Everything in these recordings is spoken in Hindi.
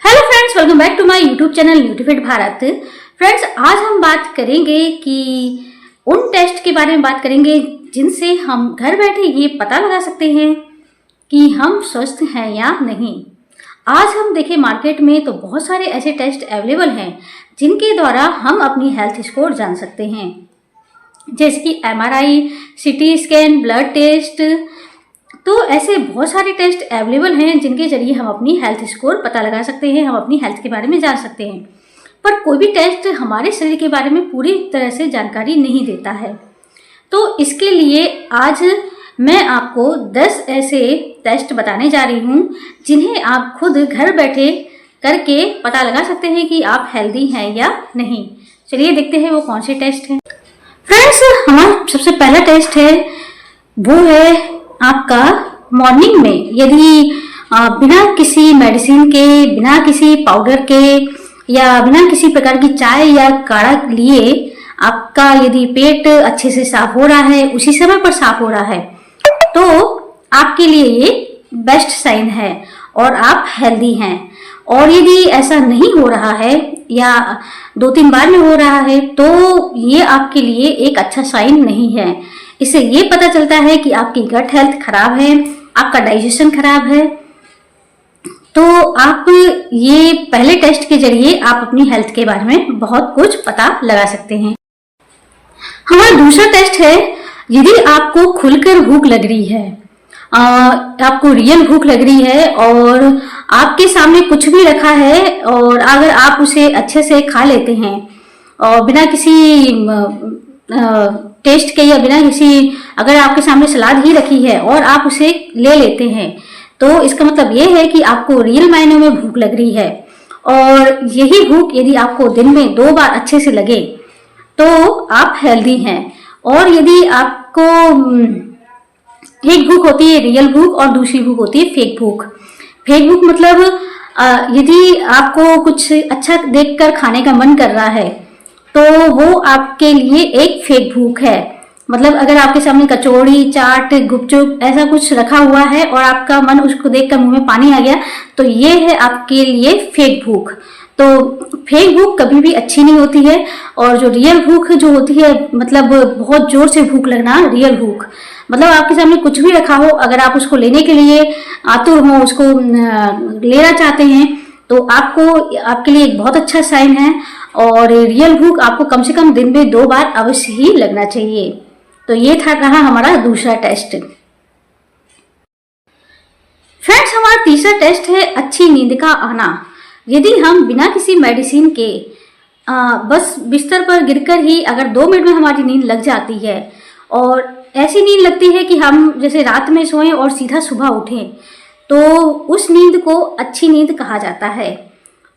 Hello friends, welcome back to my YouTube channel Nutrifit Bharat. Friends, आज हम बात करेंगे कि उन टेस्ट के बारे में बात करेंगे जिनसे हम घर बैठे ये पता लगा सकते हैं कि हम स्वस्थ हैं या नहीं। आज हम देखें मार्केट में तो बहुत सारे ऐसे टेस्ट अवेलेबल हैं जिनके द्वारा हम अपनी हेल्थ स्कोर जान सकते हैं, जैसे कि MRI, CT scan, blood test. तो ऐसे बहुत सारे टेस्ट अवेलेबल हैं जिनके जरिए हम अपनी हेल्थ स्कोर पता लगा सकते हैं, हम अपनी हेल्थ के बारे में जान सकते हैं। पर कोई भी टेस्ट हमारे शरीर के बारे में पूरी तरह से जानकारी नहीं देता है। तो इसके लिए आज मैं आपको 10 ऐसे टेस्ट बताने जा रही हूँ जिन्हें आप खुद घर बैठे करके पता लगा सकते हैं कि आप हेल्दी हैं या नहीं। चलिए देखते हैं वो कौन से टेस्ट हैं। फ्रेंड्स, हमारा सबसे पहला टेस्ट है वो है आपका मॉर्निंग में यदि बिना किसी मेडिसिन के, बिना किसी पाउडर के या बिना किसी प्रकार की चाय या काढ़ा लिए आपका यदि पेट अच्छे से साफ हो रहा है, उसी समय पर साफ हो रहा है, तो आपके लिए ये बेस्ट साइन है और आप हेल्दी हैं। और यदि ऐसा नहीं हो रहा है या 2-3 बार में हो रहा है तो ये आपके लिए एक अच्छा साइन नहीं है। इससे ये पता चलता है कि आपकी गट हेल्थ खराब है, आपका डाइजेशन खराब है। तो आप ये पहले टेस्ट के जरिए आप अपनी हेल्थ के बारे में बहुत कुछ पता लगा सकते हैं। हमारा दूसरा टेस्ट है यदि आपको खुलकर भूख लग रही है, आपको रियल भूख लग रही है और आपके सामने कुछ भी रखा है और अगर आप उसे अच्छे से खा लेते हैं और बिना किसी टेस्ट के या बिना किसी, अगर आपके सामने सलाद ही रखी है और आप उसे ले लेते हैं, तो इसका मतलब ये है कि आपको रियल मायनों में भूख लग रही है। और यही भूख यदि आपको दिन में 2 बार अच्छे से लगे तो आप हेल्दी हैं। और यदि आपको एक भूख होती है रियल भूख और दूसरी भूख होती है फेक भूख। फेक भूख मतलब यदि आपको कुछ अच्छा देखकर खाने का मन कर रहा है तो वो आपके लिए एक फेक भूख है। मतलब अगर आपके सामने कचौड़ी, चाट, गुपचुप ऐसा कुछ रखा हुआ है और आपका मन उसको देखकर मुंह में पानी आ गया तो ये है आपके लिए फेक भूख। तो फेक भूख कभी भी अच्छी नहीं होती है। और जो रियल भूख जो होती है, मतलब बहुत जोर से भूख लगना, रियल भूख मतलब आपके सामने कुछ भी रखा हो, अगर आप उसको लेने के लिए आतुर हो, उसको लेना चाहते हैं, तो आपको आपके लिए एक बहुत अच्छा साइन है। और रियल भूख आपको कम से कम दिन में 2 बार अवश्य ही लगना चाहिए। तो ये था रहा हमारा दूसरा टेस्ट। फ्रेंड्स, हमारा तीसरा टेस्ट है अच्छी नींद का आना। यदि हम बिना किसी मेडिसिन के बस बिस्तर पर गिरकर ही अगर 2 मिनट में हमारी नींद लग जाती है और ऐसी नींद लगती है कि हम जैसे रात में सोएं और सीधा सुबह उठें, तो उस नींद को अच्छी नींद कहा जाता है।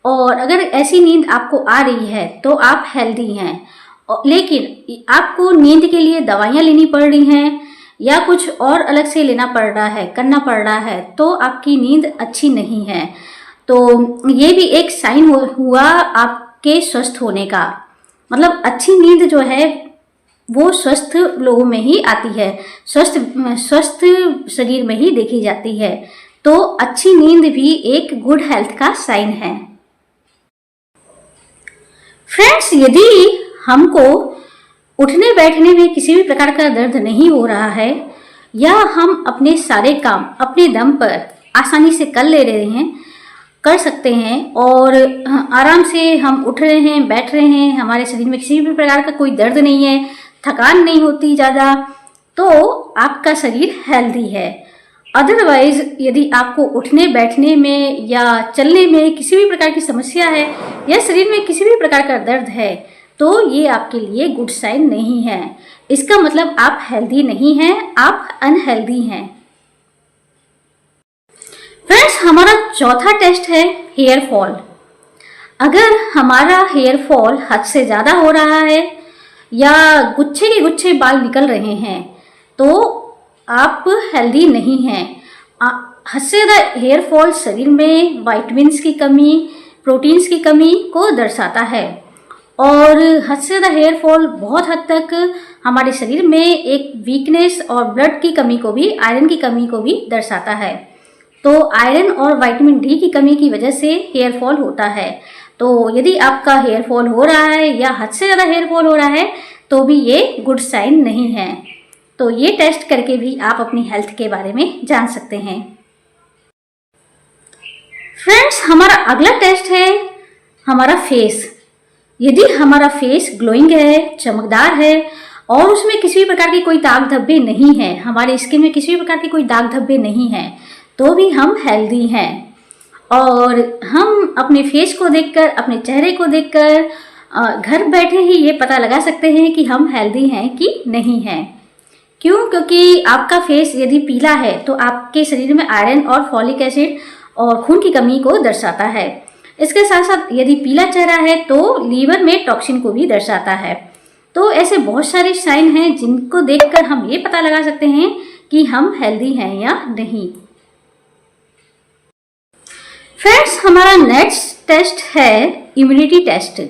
और अगर ऐसी नींद आपको आ रही है तो आप हेल्दी हैं। लेकिन आपको नींद के लिए दवाइयाँ लेनी पड़ रही हैं या कुछ और अलग से लेना पड़ रहा है, करना पड़ रहा है, तो आपकी नींद अच्छी नहीं है। तो ये भी एक साइन हुआ आपके स्वस्थ होने का। मतलब अच्छी नींद जो है वो स्वस्थ लोगों में ही आती है, स्वस्थ शरीर में ही देखी जाती है। तो अच्छी नींद भी एक गुड हेल्थ का साइन है। फ्रेंड्स, यदि हमको उठने बैठने में किसी भी प्रकार का दर्द नहीं हो रहा है या हम अपने सारे काम अपने दम पर आसानी से कर सकते हैं और आराम से हम उठ रहे हैं, बैठ रहे हैं, हमारे शरीर में किसी भी प्रकार का कोई दर्द नहीं है, थकान नहीं होती ज़्यादा, तो आपका शरीर हेल्दी है। अदरवाइज यदि आपको उठने बैठने में या चलने में किसी भी प्रकार की समस्या है या शरीर में किसी भी प्रकार का दर्द है तो ये आपके लिए गुड साइन नहीं है। इसका मतलब आप हेल्दी नहीं हैं, आप अनहेल्दी हैं। फ्रेंड्स, हमारा चौथा टेस्ट है हेयर फॉल। अगर हमारा हेयर फॉल हद से ज़्यादा हो रहा है या गुच्छे के गुच्छे बाल निकल रहे हैं तो आप हेल्दी नहीं हैं। हद से ज़्यादा हेयर फॉल शरीर में विटामिन्स की कमी, प्रोटीन्स की कमी को दर्शाता है। और हद से ज़्यादा हेयर फॉल बहुत हद तक हमारे शरीर में एक वीकनेस और ब्लड की कमी को भी, आयरन की कमी को भी दर्शाता है। तो आयरन और विटामिन डी की कमी की वजह से हेयर फॉल होता है। तो यदि आपका हेयर फॉल हो रहा है या हद से ज़्यादा हेयर फॉल हो रहा है तो भी ये गुड साइन नहीं है। तो ये टेस्ट करके भी आप अपनी हेल्थ के बारे में जान सकते हैं। फ्रेंड्स, हमारा अगला टेस्ट है हमारा फेस। यदि हमारा फेस ग्लोइंग है, चमकदार है और उसमें किसी भी प्रकार के कोई दाग धब्बे नहीं है, हमारे स्किन में किसी भी प्रकार के कोई दाग धब्बे नहीं है, तो भी हम हेल्दी हैं। और हम अपने फेस को देखकर, अपने चेहरे को देखकर घर बैठे ही ये पता लगा सकते हैं कि हम हेल्दी हैं कि नहीं हैं। क्यों? क्योंकि आपका फेस यदि पीला है तो आपके शरीर में आयरन और फॉलिक एसिड और खून की कमी को दर्शाता है। इसके साथ साथ यदि पीला चेहरा है तो लीवर में टॉक्सिन को भी दर्शाता है। तो ऐसे बहुत सारे साइन हैं जिनको देखकर हम ये पता लगा सकते हैं कि हम हेल्दी हैं या नहीं। फ्रेंड्स, हमारा नेक्स्ट टेस्ट है इम्यूनिटी टेस्ट।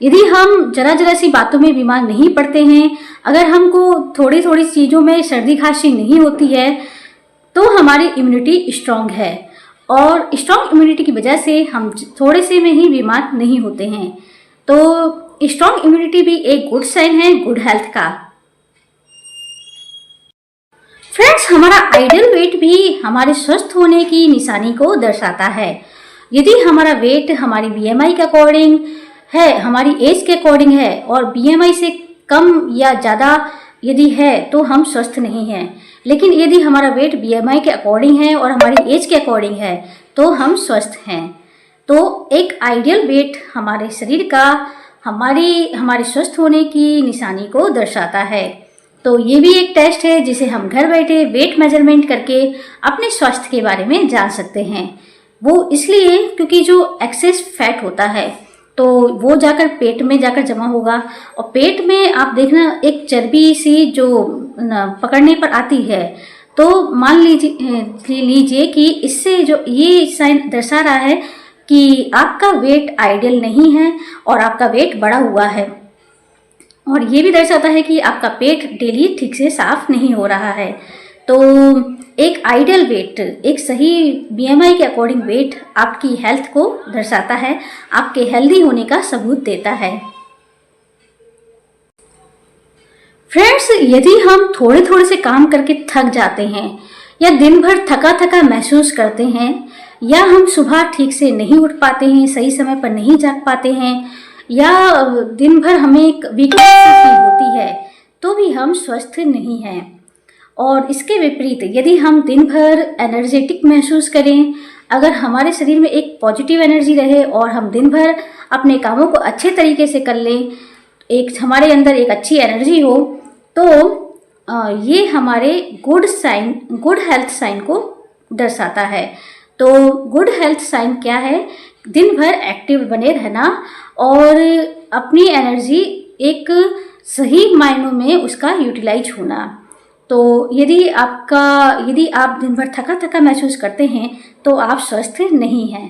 यदि हम जरा सी बातों में बीमार नहीं पड़ते हैं, अगर हमको थोड़ी थोड़ी चीज़ों में सर्दी खांसी नहीं होती है, तो हमारी इम्यूनिटी स्ट्रांग है और स्ट्रांग इम्यूनिटी की वजह से हम थोड़े से में ही बीमार नहीं होते हैं। तो स्ट्रांग इम्यूनिटी भी एक गुड साइन है गुड हेल्थ का। फ्रेंड्स, हमारा आइडियल वेट भी हमारे स्वस्थ होने की निशानी को दर्शाता है। यदि हमारा वेट हमारी बीएमआई के अकॉर्डिंग है, हमारी एज के अकॉर्डिंग है और बीएमआई से कम या ज़्यादा यदि है तो हम स्वस्थ नहीं हैं। लेकिन यदि हमारा वेट बीएमआई के अकॉर्डिंग है और हमारी एज के अकॉर्डिंग है तो हम स्वस्थ हैं। तो एक आइडियल वेट हमारे शरीर का हमारे स्वस्थ होने की निशानी को दर्शाता है। तो ये भी एक टेस्ट है जिसे हम घर बैठे वेट मेजरमेंट करके अपने स्वास्थ्य के बारे में जान सकते हैं। वो इसलिए क्योंकि जो एक्सेस फैट होता है तो वो जाकर पेट में जाकर जमा होगा और पेट में आप देखना एक चर्बी सी जो पकड़ने पर आती है। तो मान लीजिए कि इससे जो ये साइन दर्शा रहा है कि आपका वेट आइडियल नहीं है और आपका वेट बढ़ा हुआ है। और ये भी दर्शाता है कि आपका पेट डेली ठीक से साफ नहीं हो रहा है। तो एक आइडियल वेट, एक सही बीएमआई के अकॉर्डिंग वेट आपकी हेल्थ को दर्शाता है, आपके हेल्दी होने का सबूत देता है। फ्रेंड्स, यदि हम थोड़े से काम करके थक जाते हैं या दिन भर थका महसूस करते हैं या हम सुबह ठीक से नहीं उठ पाते हैं, सही समय पर नहीं जाग पाते हैं या दिन भर हमें वीकनेस फील होती है, तो भी हम स्वस्थ नहीं हैं। और इसके विपरीत यदि हम दिन भर एनर्जेटिक महसूस करें, अगर हमारे शरीर में एक पॉजिटिव एनर्जी रहे और हम दिन भर अपने कामों को अच्छे तरीके से कर लें, हमारे अंदर एक अच्छी एनर्जी हो, तो ये हमारे गुड हेल्थ साइन को दर्शाता है। तो गुड हेल्थ साइन क्या है? दिन भर एक्टिव बने रहना और अपनी एनर्जी एक सही मायनों में उसका यूटिलाइज होना। तो यदि आप दिन भर थका महसूस करते हैं तो आप स्वस्थ नहीं हैं।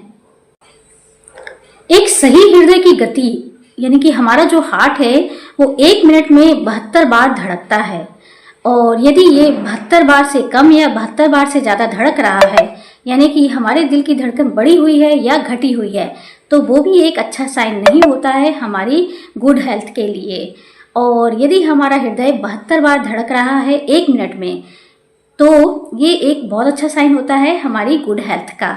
एक सही हृदय की गति यानी कि हमारा जो हार्ट है वो 1 मिनट में 72 बार धड़कता है और यदि ये 72 बार से कम या 72 बार से ज़्यादा धड़क रहा है यानी कि हमारे दिल की धड़कन बढ़ी हुई है या घटी हुई है, तो वो भी एक अच्छा साइन नहीं होता है हमारी गुड हेल्थ के लिए। और यदि हमारा हृदय 72 बार धड़क रहा है 1 मिनट में, तो ये एक बहुत अच्छा साइन होता है हमारी गुड हेल्थ का।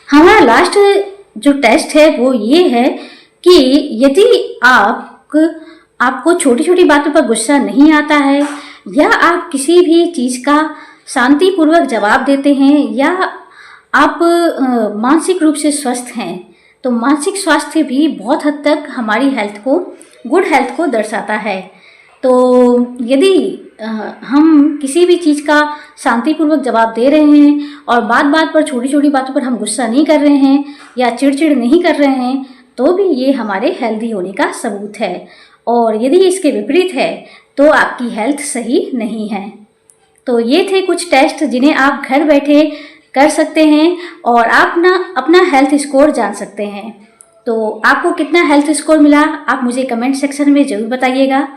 हमारा लास्ट जो टेस्ट है वो ये है कि यदि आपको छोटी छोटी बातों पर गुस्सा नहीं आता है या आप किसी भी चीज़ का शांतिपूर्वक जवाब देते हैं या आप मानसिक रूप से स्वस्थ हैं, तो मानसिक स्वास्थ्य भी बहुत हद तक हमारी गुड हेल्थ को दर्शाता है। तो यदि हम किसी भी चीज़ का शांतिपूर्वक जवाब दे रहे हैं और बात पर छोटी छोटी बातों पर हम गुस्सा नहीं कर रहे हैं या चिड़चिड़ नहीं कर रहे हैं, तो भी ये हमारे हेल्दी होने का सबूत है। और यदि इसके विपरीत है तो आपकी हेल्थ सही नहीं है। तो ये थे कुछ टेस्ट जिन्हें आप घर बैठे कर सकते हैं और आप अपना हेल्थ स्कोर जान सकते हैं। तो आपको कितना हेल्थ स्कोर मिला आप मुझे कमेंट सेक्शन में ज़रूर बताइएगा।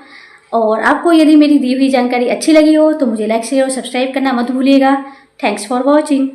और आपको यदि मेरी दी हुई जानकारी अच्छी लगी हो तो मुझे लाइक शेयर और सब्सक्राइब करना मत भूलिएगा। Thanks for watching.